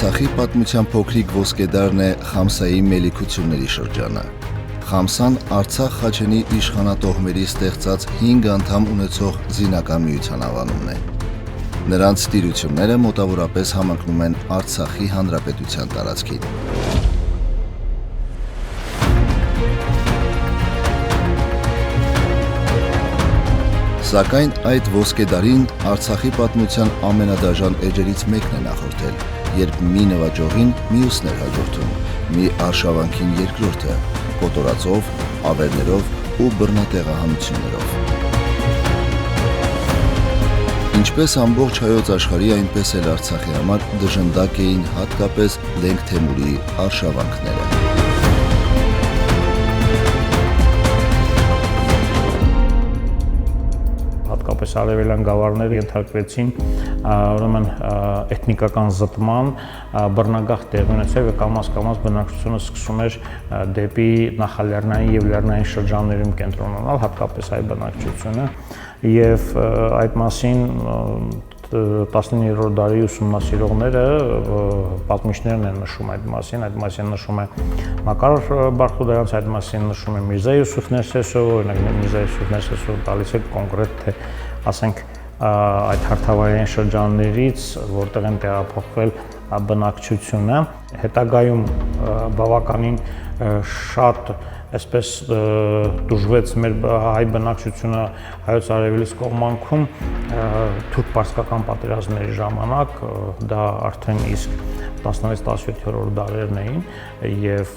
Արցախի պատմության փոքրիկ ոսկեդարն է Խամսայի մելիքությունների շրջանը։ Խամսան Արցախ Խաչենի իշխանատոհմերի ստեղծած 5 անդամ ունեցող զինական միության անվանումն է։ Նրանց տիրությունները մոտավորապես համընկնում են Արցախի հանրապետության տարածքին։ Սակայն այդ ոսկեդարին Արցախի պատմության ամենադաժան էջերից մեկն է նախորդել, երբ մի նվաճողին մյուսն էր հաջորդում, մի արշավանքին երկրորդը, կոտորածով, ավերներով ու բռնատեղահանություններով։ Ինչպես ամբողջ հայոց աշխարհի, այնպես էլ Արցախի համար դժնդակ էին հատկապես Լենգ Թեմուրի արշավանքները։ Հատկապես արևելյան գավառները ենթարկվեցին ուրեմն էթնիկական զտման, բռնագաղթ տեղի ունեցավ եւ կամաց-կամաց բնակչությունը սկսում էր դեպի նախալեռնային եւ լեռնային շրջաններում կենտրոնանալ, հատկապես հայ բնակչությունը, եւ այդ մասին 19-րդ դարի ուսումնասիրողները պատմիչներն են նշում այդ մասին նշում է Մակար Բարխուդարանց, այդ մասին նշում է Միրզա Յուսուֆ Ներսեսով, օրինակ Միրզա Յուսուֆ Ներսեսով տալիս է կոնկրետ թե ասենք այդ հարթավայրային շրջաններից որտեղ են տեղափոխվել բնակչությունը, հետագայում բավականին շատ այսպես դժվեց մեր հայ բնակչությունը հայոց արևելից կողմանքում թուրք-պարսկական պատերազմների ժամանակ, դա արդեն իսկ 16-17-րդ դարերն էին եւ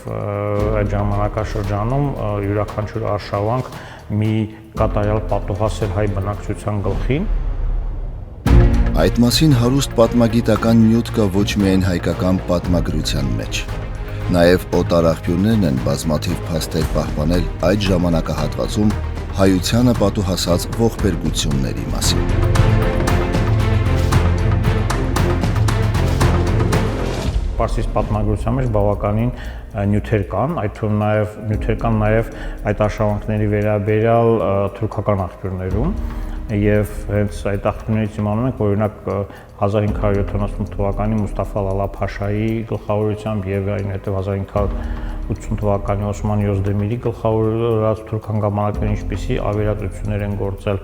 այդ ժամանակաշրջանում յուրաքանչյուր արշավանք մի կատարյալ պատուհաս էր հայ բնակչության գլխին։ Այդ մասին հարուստ պատմագիտական նյութ կա ոչ միայն հայկական պատմագրության մեջ, նաև օտար աղբյուրներն են բազմաթիվ փաստեր պահպանել այդ ժամանակահատվածում հայությանը պատուհասած ողբերգությունների մասին։ Պարսից պատմագրության մեջ բավականին նյութեր կան, այդ թվում նաև այդ արշավանքների վերաբերյալ թուրքական աղբյուրներում եւ հենց այդ աղբյուրներից իմանում ենք, որ օրինակ 1570 թվականի Մուստաֆա Լալա Փաշայի գլխավորությամբ եւ այնուհետեւ 1580 թվականի Օսման Յոզդեմիրի գլխավորած թուրք հանգամանքների ինչպիսի ավերածություններ են գործել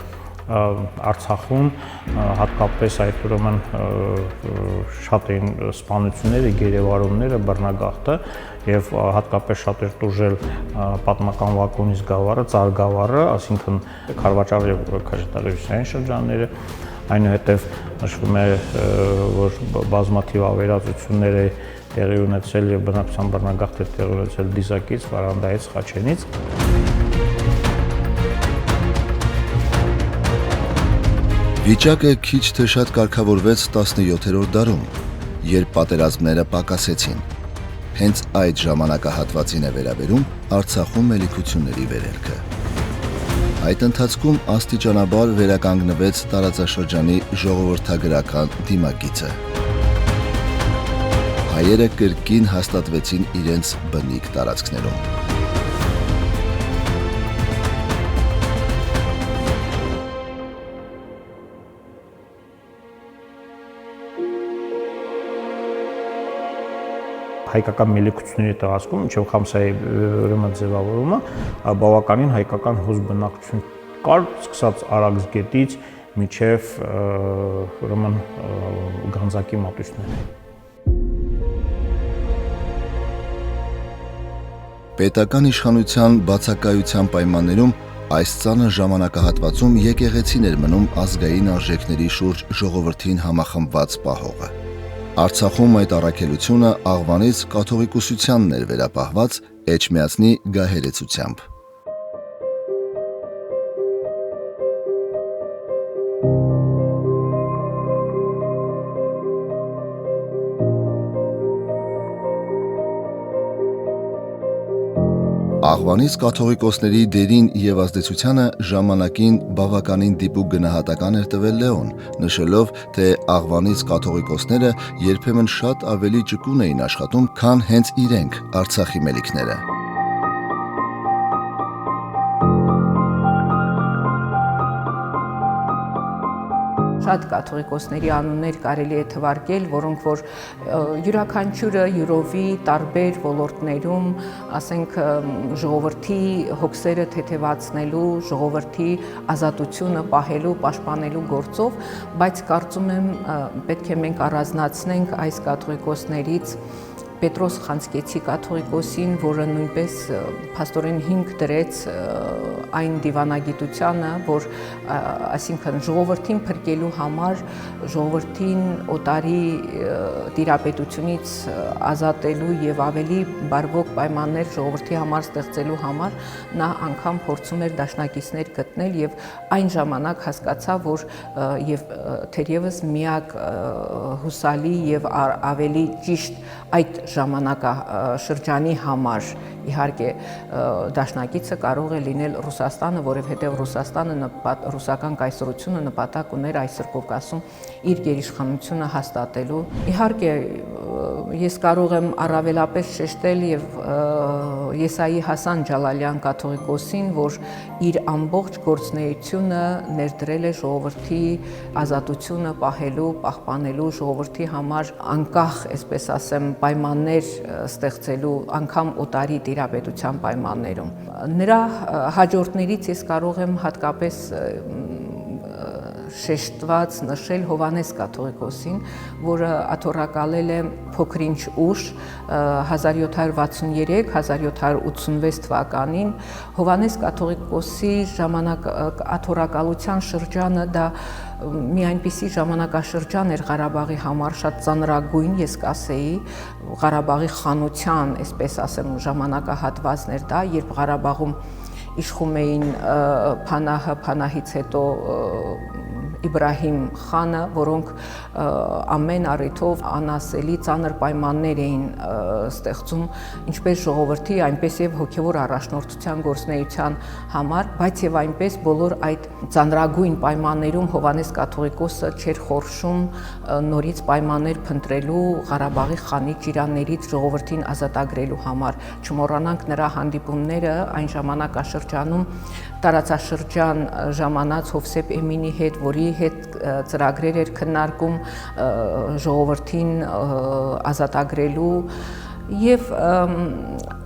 Արցախում, հատկապես այդ ուրեմն շատ էին սպանությունները, գերեվարումները, բռնագաղթը եւ հատկապես շատ էր տուժել պատմական Վակոնից գավառը, Ծար գավառը, այսինքն Խարվաճար եւ Քաշաթաղի շրջանները, այնուհետեւ նշվում է, որ բազմաթիվ ավերածություններ է տեղի ունեցել եւ բնակչության բռնագաղթ է տեղի ունեցել Դիզակից, Վարանդայից, Խաչենից։ Վիճակը քիչ թե շատ կարգավորվեց 17-րդ դարում, երբ պատերազմները պակասեցին։ Հենց այդ ժամանակահատվածին է վերաբերում Արցախում մելիքությունների վերելքը։ Այդ ընթացքում աստիճանաբար վերականգնվեց տարածաշրջանի ժողովրդագրական դիմագիծը։ Հայերը կրկին հաստատվեցին իրենց բնիկ տարածքներում։ Հայկական մելիքությունների տարածքում մինչև Խամսայի ուրեմն ձևավորումը բավականին հայկական հուզ բնակչություն կար, սկսած Արաքս գետից մինչև ուրեմն Գանձակի մատույցները։ Պետական իշխանության բացակայության պայմաններում այս ծանր ժամանակահատվածում եկեղեցին էր մնում ազգային արժեքների շուրջ ժողովրդին համախմբված պահողը։ Արցախում այդ առաքելությունը աղվանից կաթողիկոսությանն էր վերապահված Էջմիածնի գահերեցությամբ։ Աղվանից կաթողիկոսների դերին եւ ազդեցությանը ժամանակին բավականին դիպուկ գնահատական էր տվել Լեոն, նշելով, թե Աղվանից կաթողիկոսները երբեմն շատ ավելի ճկուն էին աշխատում, քան հենց իրենք Արցախի մելիքները։ շատ կաթողիկոսների անուններ կարելի է թվարկել, որոնք որ յուրաքանչյուրը յուրովի տարբեր ոլորտներում, ասենք ժողովրդի հոգսերը թեթևացնելու, ժողովրդի ազատությունը պահելու, պաշտպանելու գործով, բայց կարծում եմ պետք է մենք առանձնացնենք այս կաթողիկոսներից Պետրոս Խանցկեցի կաթողիկոսին, որը նույնպես փաստորեն հիմք դրեց այն դիվանագիտությանը, որ այսինքն ժողովրդին փրկելու համար, ժողովրդին օտարի տիրապետությունից ազատելու եւ ավելի բարվոք պայմաններ ժողովրդի համար ստեղծելու համար նա անգամ փորձում էր դաշնակիցներ գտնել եւ այն ժամանակ հասկացա, որ եւ թերևս միակ հուսալի եւ ավելի ճիշտ այդ ժամանակաշրջանի համար իհարկե դաշնակիցը կարող է լինել Ռուսաստանը, որովհետև ռուսական կայսրությունը նպատակ ուներ այսօր Կովկասում իր գերիշխանությունը հաստատելու։ Իհարկե ես կարող եմ առավելապես շեշտել եւ Եսայի Հասան Ջալալյան կաթողիկոսին, որ իր ամբողջ գործունեությունը ներդրել է ժողովրդի ազատությունը պահելու, պահպանելու, ժողովրդի համար անկախ, այսպես ասեմ, պայմաններ ստեղծելու, անգամ օտարի տիրապետության պայմաններում։ Նրա հաջորդներից ես կարող եմ հատկապես շեշտված նշել Հովանես կաթողիկոսին, որը աթոռակալել է փոքրինչ ուշ 1763-1786 թվականին։ Հովանես կաթողիկոսի ժամանակ աթոռակալության շրջանը դա մի այնպիսի ժամանակաշրջան էր Ղարաբաղի համար շատ ծանրագույն, ես կասեի, Ղարաբաղի խանության, այսպես ասեմ, ժամանակահատվածն էր դա, երբ Ղարաբաղում իշխում էին Փանահը, Փանահից հետո Իբրահիմ խանը, որոնք ամեն առիթով անասելի ծանր պայմաններ էին ստեղծում ինչպես ժողովրդի, այնպես եւ հոգեվոր առաջնորդության գործունեության համար, բայց եւ այնպես բոլոր այդ ծանրագույն պայմաններում Հովանես կաթողիկոսը չէր խորշում նորից պայմաններ փնտրելու Ղարաբաղի խանի ճիրաններից ժողովրդին ազատագրելու համար։ Չմոռանանք նրա հանդիպումները այն ժամանակաշրջանում տարածաշրջան ժամանած Հովսեփ Էմինի հետ, որի հետ ծրագրեր էր քննարկում ժողովրդին ազատագրելու եւ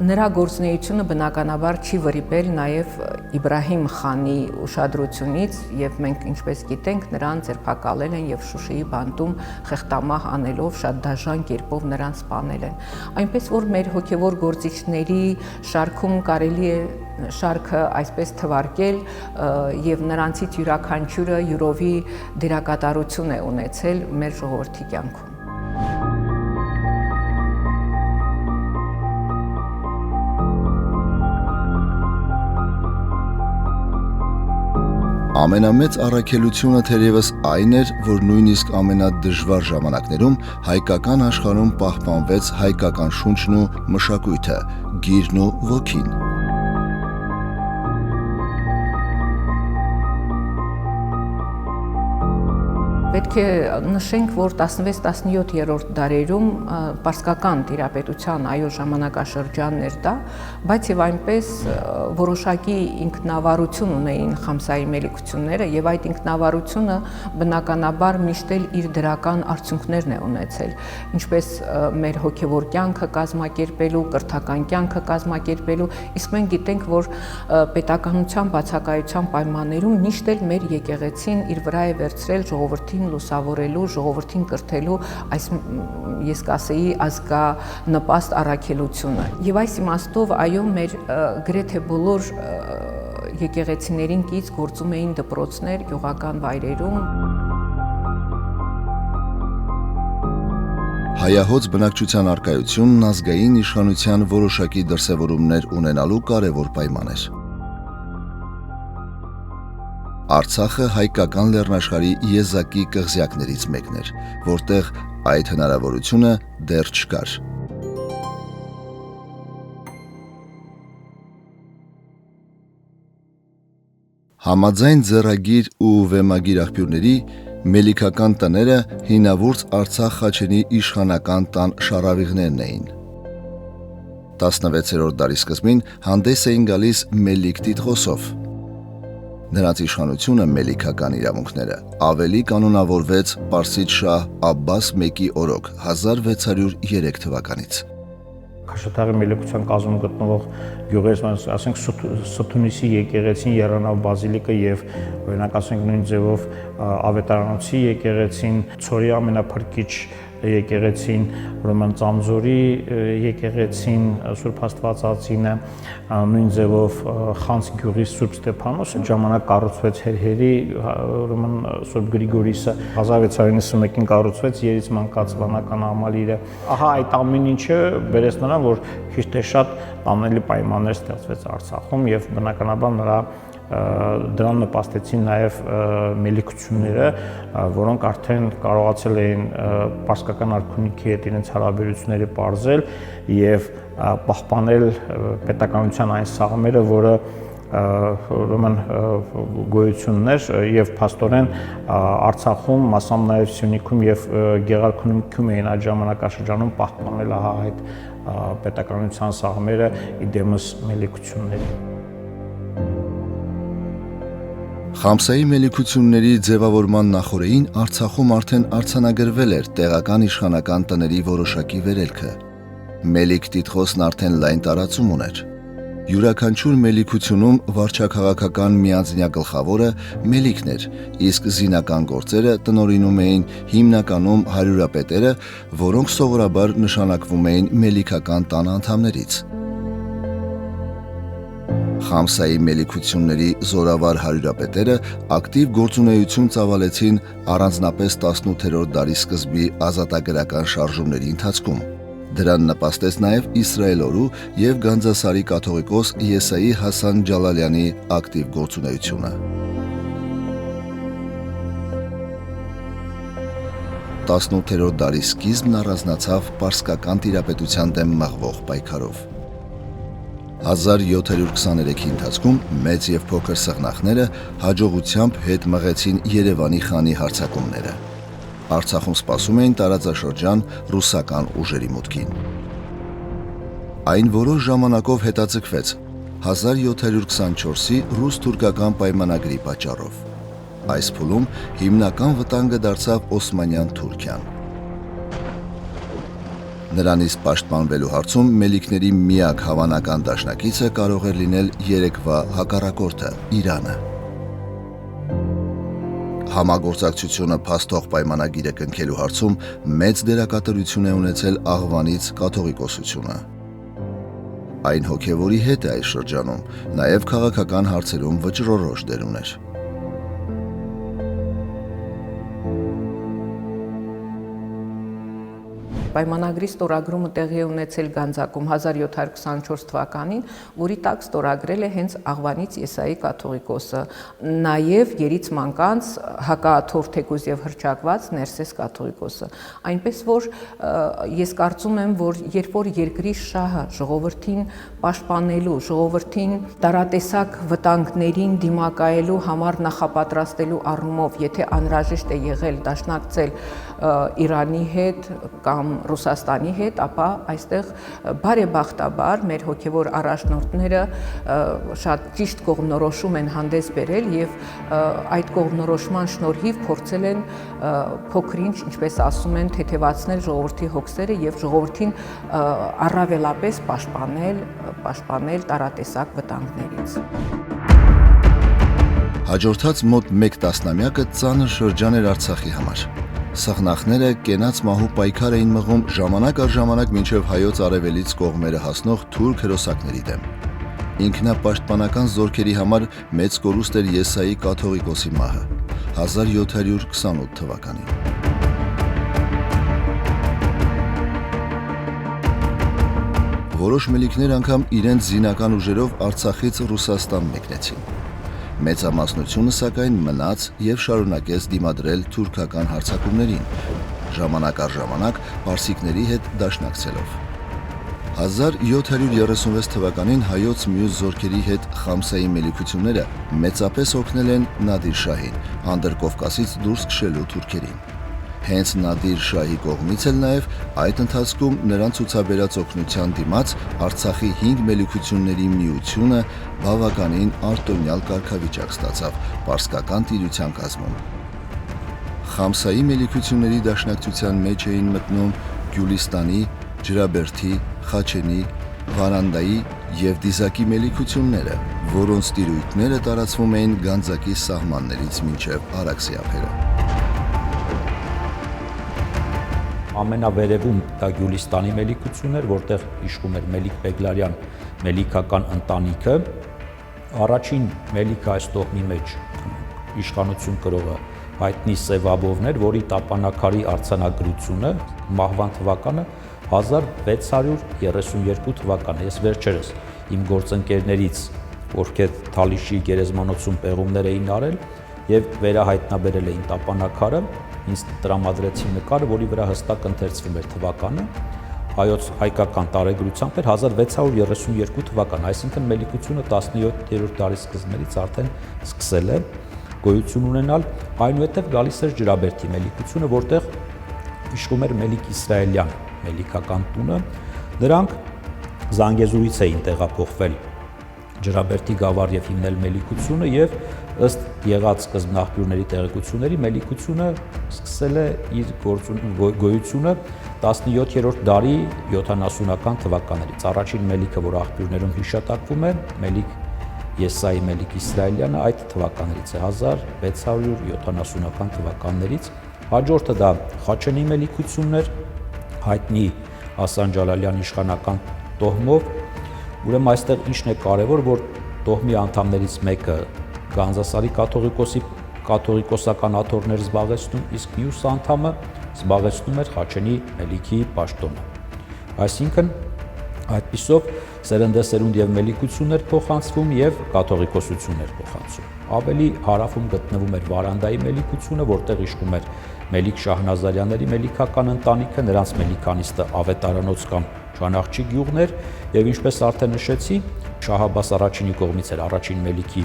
նրա գործունեությունը բնականաբար չի վրիպել նաեւ Իբրահիմ խանի ուշադրությունից եւ մենք ինչպես գիտենք նրան ձերբակալել են եւ Շուշիի բանտում խեղտամահ անելով շատ դաժան կերպով նրան սպանել են։ Այնպես որ մեր հոգեվոր գործիչների շարքում կարելի է շարքը այսպես թվարկել եւ նրանցից յուրաքանչյուրը յուրովի դերակատարություն է ունեցել մեր ժողովրդի կյանքում։ Ամենամեծ առաքելությունը թերևս այն էր, որ նույնիսկ ամենադժվար ժամանակներում հայկական աշխարհում պահպանվեց հայկական շունչն ու մշակույթը, գիրն ու ոգին։ Պետք է նշենք, որ 16-17-րդ դարերում պարսկական տիրապետության այո ժամանակաշրջաններ դա, բայց եւ այնպես որոշակի ինքնավարություն ունեին Խամսայի մելիքությունները եւ այդ ինքնավարությունը բնականաբար միշտ էլ իր դրական արդյունքներն է ունեցել, ինչպես մեր հոգեվոր կյանքը կազմակերպելու, կրթական կյանքը կազմակերպելու, իսկ մենք գիտենք, որ պետականության բացակայության պայմաններում միշտ էլ մեր եկեղեցին իր վրա է վերցրել ժողովրդին լուսավորելու, ժողովրդին կրթելու այս ես կասեի ազգանպաստ առաքելությունը։ Եվ այս իմաստով այո մեր գրեթե բոլոր եկեղեցիներին կից գործում էին դպրոցներ գյուղական վայրերում։ Հայահոծ բնակչության առկայությունն ազգային իշխանության որոշակի դրսևորումներ ունենալու կարևոր պայման էր։ Արցախը հայկական լեռնաշխարհի եզակի կղզյակներից մեկն էր, որտեղ այդ հնարավորությունը դեռ չկար։ Համաձայն ձեռագիր ու վեմագիր աղբյուրների, մելիքական տները հինավուրց Արցախ Խաչենի իշխանական տան շարավիղներն էին։ 16-րդ դարի սկզբին հանդես էին գալիս մելիք տիտղոսով։ Նրանց իշխանությունը Մելիքական իրավունքները ավելի կանոնավորվեց Պարսից շահ Աբբաս I-ի օրոք 1603 թվականից։ Քաշաթաղի Մելիքության կազմում գտնվող գյուղերից, ասենք Սթունիսի եկեղեցին, Եռանավ բազիլիկը եւ օրինակ ասենք նույն ձևով Ավետարանոցի եկեղեցին, Ցորի ամենափրկիչ եկեղեցին, ուրեմն Ծամձորի եկեղեցին, Սուրբ Աստվածածինը, նույն ձևով Խանց գյուղի Սուրբ Ստեփանոսը ժամանակ կառուցվեց Հերհերի, ուրեմն Սուրբ Գրիգորիսը 1691-ին կառուցվեց Երից մանկած վանական համալիրը։ Ահա այդ ամեն ինչը բերեց նրան, որ քիչ թե շատ ամենալի պայմաններ ստեղծվեց Արցախում եւ բնականաբար նրա դրան նպաստեցին նաև մելիքությունները, որոնք արդեն կարողացել էին պարսկական արքունիքի հետ իրենց հարաբերությունները պարզել եւ պահպանել պետականության այն սաղմերը, որը ուրեմն գոյություններ եւ փաստորեն Արցախում, մասամբ նաեւ Սյունիքում եւ Գեղարքունիքում էին այդ ժամանակաշրջանում պահպանել ահա այդ պետականության սաղմերը իդեմս մելիքությունների։ Խամսայի մելիքությունների ձևավորման նախօրեին Արցախում արդեն արձանագրվել էր տեղական իշխանական տների որոշակի վերելքը։ Մելիք տիտղոսն արդեն լայն տարածում ուներ։ Յուրաքանչյուր մելիքությունում վարչաքաղաքական միանձնյա գլխավորը մելիքն էր, իսկ զինական գործերը տնօրինում էին հիմնականում հարյուրապետերը, որոնք սովորաբար նշանակվում էին մելիքական տան անդամներից։ Խամսայի մելիքությունների զորավար հարյուրապետերը ակտիվ գործունեություն ծավալեցին առանձնապես 18-րդ դարի սկզբի ազատագրական շարժումների ընթացքում։ Դրան նպաստեց նաև Իսրայելորու եւ Գանձասարի կաթողիկոս Եսայի Հասան Ջալալյանի ակտիվ գործունեությունը։ 18-րդ դարի սկիզբն առանձնացավ պարսկական տիրապետության դեմ մղվող պայքարով։ 1723-ի ընթացքում մեծ եւ փոքր սեղնախները հաջողությամբ հետ մղեցին Երևանի խանի հարձակումները։ Արցախում սպասում էին տարածաշրջան ռուսական ուժերի մուտքին։ Այն որոշ ժամանակով հետաձգվեց 1724-ի ռուս-թուրքական պայմանագրի պատճառով։ Այս փուլում հիմնական վտանգը դարձավ Օսմանյան Թուրքիան։ Նրանից պաշտպանվելու հարցում մելիքների միակ հավանական դաշնակիցը կարող էր լինել երեկվա հակառակորդը՝ Իրանը։ Համագործակցությունը փաստող պայմանագիրը կնքելու հարցում մեծ դերակատարություն է ունեցել Աղվանից կաթողիկոսությունը։ Այն հոգևորի հետ է այս շրջանում, նաև քաղաքական հարցերում վճռորոշ դեր ուներ։ Պայմանագրի ստորագրումը տեղի է ունեցել Գանձակում 1724 թվականին, որի տակ ստորագրել է հենց Աղվանից Եսայի կաթողիկոսը, նաև Երից մանկանց հակաաթոռ թեկուզ եւ հռչակված Ներսես կաթողիկոսը։ Այնպես որ ես կարծում եմ, որ երբ որ երկրի շահը ժողովրդին պաշտպանելու, ժողովրդին տարատեսակ վտանգներին դիմակայելու համար նախապատրաստելու առումով, եթե անհրաժեշտ է եղել դաշնակցել Իրանի հետ կամ Ռուսաստանի հետ, ապա այստեղ բարեբախտաբար մեր հոգևոր առաջնորդները շատ ճիշտ կողմնորոշում են հանդես բերել եւ այդ կողմնորոշման շնորհիվ փորձել են փոքրինչ, ինչպես ասում են, թեթևացնել ժողովրդի հոգսերը եւ ժողովրդին առավելապես պաշտպանել տարատեսակ վտանգներից։ Հաջորդած մոտ 1 տասնամյակը ծանր շրջան էր Արցախի համար։ Սաղնախները կենաց մահու պայքար էին մղում ժամանակ առ ժամանակ մինչև հայոց արևելից կողմերը հասնող թուրք հրոսակների դեմ։ Ինքնապաշտպանական զորքերի համար մեծ կորուստ էր Եսայի կաթողիկոսի մահը 1728 թվականին։ Որոշ մելիքներ անգամ իրենց զինական ուժերով Արցախից Ռուսաստան մեկնեցին։ Մեծամասնությունը սակայն մնաց եւ շարունակեց դիմադրել թուրքական հարձակումներին, ժամանակ առ ժամանակ պարսիկների հետ դաշնակցելով։ 1736 թվականին հայոց մյուս զորքերի հետ Խամսայի մելիքությունները մեծապես օգնել են Նադիր Շահին, Անդրկովկասից դուրս քշելու թուրքերին։ Հենց Նադիր Շահի կողմից էլ նաև այդ ընթացքում նրան ցուցաբերած օգնության դիմաց Արցախի 5 մելիքությունների միությունը բավականին արտոնյալ կարգավիճակ ստացավ պարսկական տիրության կազմում։ Խամսայի մելիքությունների դաշնակցության մեջ էին մտնում Գյուլիստանի, Ջրաբերդի, Խաչենի, Վարանդայի և Դիզակի մելիքությունները, որոնց տիրույթները տարածվում էին Գանձակի սահմաններից մինչև Արաքսի ափերը։ Ամենավերևում դա Գյուլիստանի մելիքությունն էր, որտեղ իշխում էր Մելիք Բեգլարյան մելիքական ընտանիքը։ Առաջին մելիքը այս տոհմի մեջ իշխանություն կրողը հայտնի Սևաբովն էր, որի տապանակարի արձանագրությունը մահվան թվականը 1632 թվականն է։ Ես վերջերս իմ գործընկերներից, ովքեր Թալիշի գերեզմանոցում պեղումներ էին արել եւ վերահայտնաբերել էին տապանակարը, ինձ տրամադրեցին նկարը, որի վրա հստակ ընթերցվում էր թվականը, հայոց հայկական տարեգրությամբ էր 1632 թվական, այսինքն մելիքությունը 17-րդ դարի սկզբներից արդեն սկսել է գոյություն ունենալ, այնուհետև գալիս էր Ջրաբերդի մելիքությունը, որտեղ իշխում էր Մելիք Իսրայելյան մելիքական տունը, նրանք Զանգեզուրից էին տեղափոխվել Ջրաբերդի գավառ եւ հիմնել մելիքությունը եւ ըստ եղած սկզբնաղբյուրների տեղեկությունների մելիքությունը սկսել է իր գոյությունը 17-րդ դարի 70-ական թվականներից։ Առաջին մելիքը, որ աղբյուրներում հիշատակվում է, Մելիք Եսայի Մելիք Իսրայելյանը այդ թվականներից է 1670-ական թվականներից։ Հաջորդը դա Խաչենի մելիքությունն էր, հայտնի Հասան Ջալալյան իշխանական տոհմով։ Ուրեմն այստեղ ինչն է կարևոր, որ տոհմի անդամներից մեկը Գանձասարի կաթողիկոսական աթոռներ զբաղեցնում, իսկ մյուս անդամը զբաղեցնում էր Խաչենի մելիքի պաշտոնը։ Այսինքն այդպիսով սերնդեսերունդ եւ մելիքություններ փոխանցվում եւ կաթողիկոսություններ փոխանցում։ Ավելի հարավում գտնվում էր Վարանդայի մելիքությունը, որտեղ իշխում էր Մելիք Շահնազարյանների մելիքական ընտանիքը, նրանց մելիքանիստը Ավետարանոց կամ Շանաղջի գյուղն էր եւ ինչպես արդեն նշեցի, Շահ Աբբաս առաջինի կողմից էր առաջին մելիքի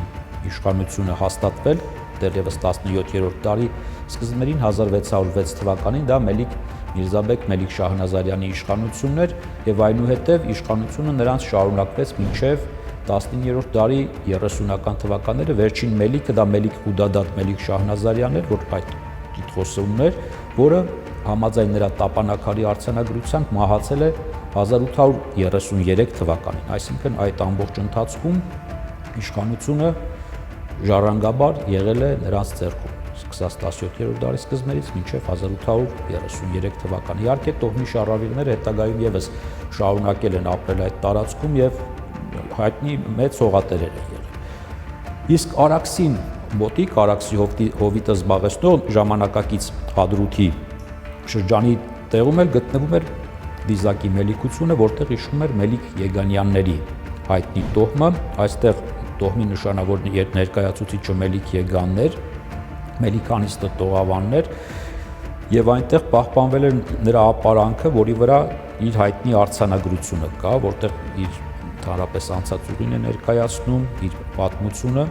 իշխանությունը հաստատվել, դեռևս 17-րդ դարի սկզբներին 1606 թվականին դա Մելիք Միրզաբեկ Մելիք Շահնազարյանի իշխանությունն էր եւ այնուհետեւ իշխանությունը նրանց շարունակվեց մինչեւ 19-րդ դարի 30-ական թվականները, վերջին մելիքը դա Մելիք Խուդադադ Մելիք Շահնազարյանն էր, որ այդ տիտղոսը ուներ, որը համաձայն նրա տապանակարի արձանագրությամբ մահացել է 1833 թվականին, այսինքն այդ ամբողջ ընթացքում իշխանությունը ժառանգաբար եղել է նրանց ձեռքում, սկսած 17-րդ դարի սկզբներից մինչև 1833 թվական։ Իհարկե տոհմի շարավիղները հետագայում եւս շարունակել են ապրել այդ տարածքում եւ հայտնի մեծ հողատերեր են եղել։ Իսկ Արաքսին մոտիկ Արաքսի հովիտը զբաղեցնող ժամանակակից Հադրութի շրջանի տեղում էլ գտնվում էր Դիզակի մելիքությունը, որտեղ իշխում էր Մելիք Եգանյանների հայտնի տոհմը, այստեղ տոհմի նշանավոր ներկայացուցիչը Մելիք Եգանն էր, մելիքանիստը Տողավանն էր եւ այնտեղ պահպանվել էր նրա ապարանքը, որի վրա իր հայտնի արձանագրությունը կա, որտեղ իր ընդհանրապես անցած ուղին է ներկայացնում, իր պատմությունը,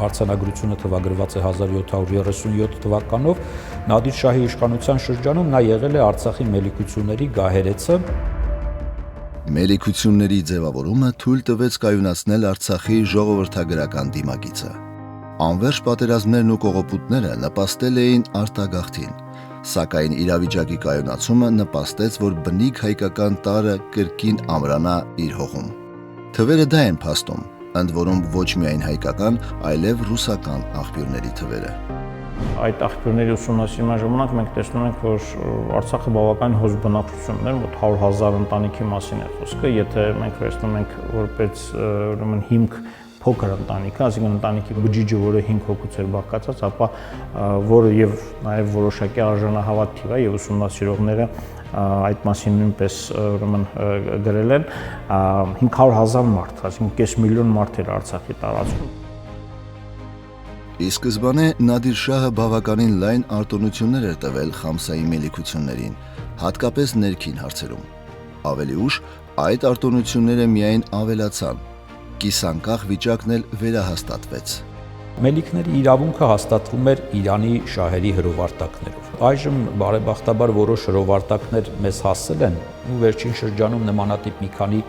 արձանագրությունը թվագրված է 1737 թվականով, Նադիր Շահի իշխանության շրջանում նա եղել է Արցախի մելիքությունների գահերեցը։ Մելիքությունների ձևավորումը թույլ տվեց կայունացնել Արցախի ժողովրդագրական դիմագիծը։ Անվերջ պատերազմներն ու կողոպուտները նպաստել էին արտագաղթին, սակայն իրավիճակի կայունացումը նպաստեց, որ բնիկ հայկական տարը կրկին ամրանա իր հողում։ Թվերը դա են փաստում, ընդ որում ոչ միայն հայկական, այլև ռուսական աղբյուրների թվերը։ Այդ աղբյուրների ուսումնասիրման ժամանակ մենք տեսնում ենք, որ Արցախը բավական հոզ բնակչությունն է, մոտ 100,000 ընտանիքի մասին է խոսքը, եթե մենք վերցնում ենք որպես ուրեմն հիմք փոքր ընտանիքը, այսինքն ընտանիքի բջիջը, որը 5 հոգուց էր բաղկացած, ապա որը եւ նաեւ որոշակի արժանահավատ թիվ է եւ ուսումնասիրողները այդ մասին նույնպես ուրեմն գրել են 500,000 մարդ, այսինքն կես միլիոն մարդ էր Արցախի տարածքում։ Ի սկզբանե Նադիր Շահը բավականին լայն արտոնություններ էր տվել Խամսայի մելիքություններին, հատկապես ներքին հարցերում։ Ավելի ուշ այդ արտոնությունները միայն ավելացան, կիսանկախ վիճակն էլ վերահաստատվեց։ Մելիքների իրավունքը հաստատվում էր Իրանի շահերի հրովարտակներով։ Այժմ բարեբախտաբար որոշ հրովարտակներ մեզ հասել են ու վերջին շրջանում նմանատիպ մի քանի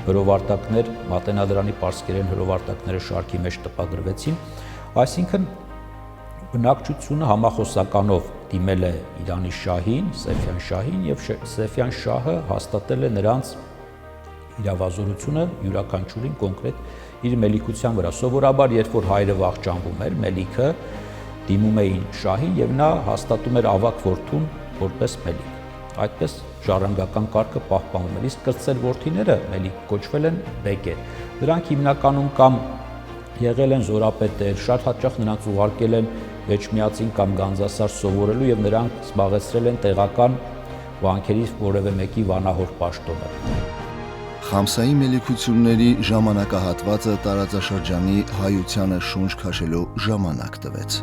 հրովարտակներ Մատենադարանի պարսկերեն հրովարտակները շարքի մեջ տպագրվեցին, այսինքն բնակչությունը համախոսականով դիմել է Իրանի շահին, Սեֆյան շահին եւ Սեֆյան շահը հաստատել է նրանց իրավազորությունը յուրաքանչյուրին կոնկրետ իր մելիքության վրա։ Սովորաբար, երբ որ հայրը վախճանվում էր, մելիքը դիմում էին շահին եւ նա հաստատում էր ավագ որդուն որպես մելիք։ Այդպես ժառանգական կարգը պահպանվում էր։ Իսկ կրտսեր որդիները մելիք կոչվել են բեկեր։ Դրանք հիմնականում կամ եղել են զորապետեր, շատ հաճախ նրանց ուղարկել են Էջմիածին կամ Գանձասար սովորելու եւ նրանք զբաղեցրել են տեղական վանքերի որևէ մեկի վանահոր պաշտոնը։ Խամսայի մելիքությունների ժամանակահատվածը տարածաշրջանի հայությանը շունչ քաշելու ժամանակ տվեց։